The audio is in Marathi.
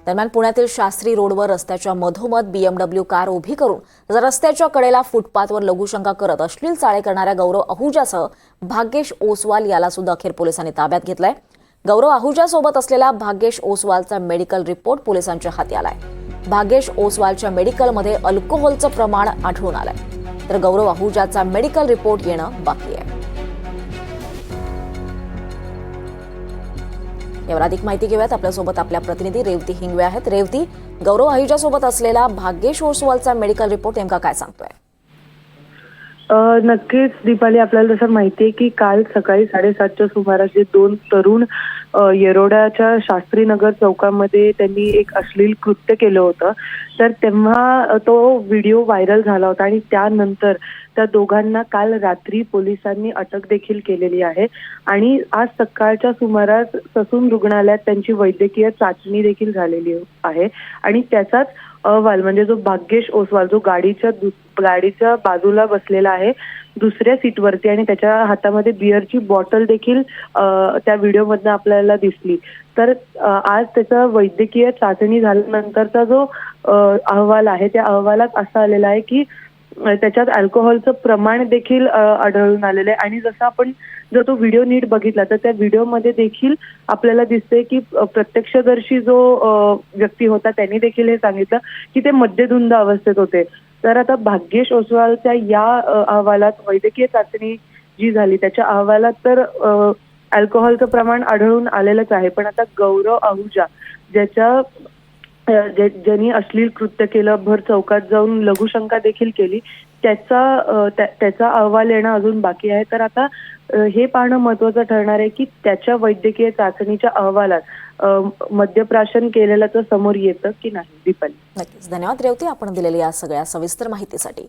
दरम्यान पुण्यातील शास्त्री रोडवर रस्त्याच्या मधोमध BMW कार उभी करून रस्त्याच्या कडेला फुटपाथवर लघुशंका करत अश्लील चाळे करणाऱ्या गौरव आहुजासह भाग्येश ओसवाल याला सुद्धा अखेर पोलिसांनी ताब्यात घेतलंय। गौरव आहुजासोबत असलेला भाग्येश ओसवालचा मेडिकल रिपोर्ट पोलिसांच्या हाती आलाय। भाग्येश ओसवालच्या मेडिकलमध्ये अल्कोहोलचं प्रमाण आढळून आलंय, तर गौरव आहुजाचा मेडिकल रिपोर्ट येणं बाकी आहे। यावर अधिक माहिती घेऊयात। आपल्यासोबत आपल्या प्रतिनिधी रेवती हिंगवे आहेत। रेवती, गौरव आहुजा सोबत असलेला भाग्येश ओसवालचा मेडिकल रिपोर्ट नेमका काय सांगतोय? नक्कीच दीपाली, आपल्याला जसं माहिती आहे की काल सकाळी 7:30च्या सुमारास जे दोन तरुण येरोडाच्या शास्त्रीनगर चौकामध्ये त्यांनी एक अश्लील कृत्य केलं होतं, तर तेव्हा तो व्हिडिओ व्हायरल झाला होता आणि त्यानंतर त्या दोघांना काल रात्री पोलिसांनी अटक देखील केलेली आहे आणि आज सकाळच्या सुमारास ससून रुग्णालयात त्यांची वैद्यकीय चाचणी देखील झालेली आहे आणि त्याचाच अहवाल म्हणजे जो भाग्येश ओसवाल जो गाडीच्या बाजूला बसलेला आहे दुसऱ्या सीटवरती आणि त्याच्या हातामध्ये बिअरची बॉटल देखील त्या व्हिडिओमधनं आपल्याला दिसली, तर आज त्याचा वैद्यकीय चाचणी झाल्यानंतरचा जो अहवाल आहे त्या अहवालात असा आलेला आहे की त्याच्यात अल्कोहोलचं प्रमाण देखील आढळून आलेलं आहे आणि जसं आपण जर तो व्हिडिओ नीट बघितला तर त्या व्हिडिओमध्ये देखील आपल्याला दिसते की प्रत्यक्षदर्शी जो व्यक्ती होता त्यांनी देखील हे सांगितलं की ते मद्यधुंद अवस्थेत होते। तर आता भाग्येश ओसवालच्या या अहवालात वैद्यकीय चाचणी जी झाली त्याच्या अहवालात तर अल्कोहोलचं प्रमाण आढळून आलेलंच आहे, पण आता गौरव आहुजा ज्यांनी अश्लील कृत्य केलं, भर चौकात जाऊन लघुशंका देखील केली, त्याचा अहवाल येणं अजून बाकी आहे। तर आता हे पाहणं महत्त्वाचं ठरणार आहे की त्याच्या वैद्यकीय चाचणीच्या अहवालात मद्यप्राशन केलेल्याचं समोर येतं की नाही। दीपाली, नक्कीच धन्यवाद रेवती, आपण दिलेली या सगळ्या सविस्तर माहितीसाठी।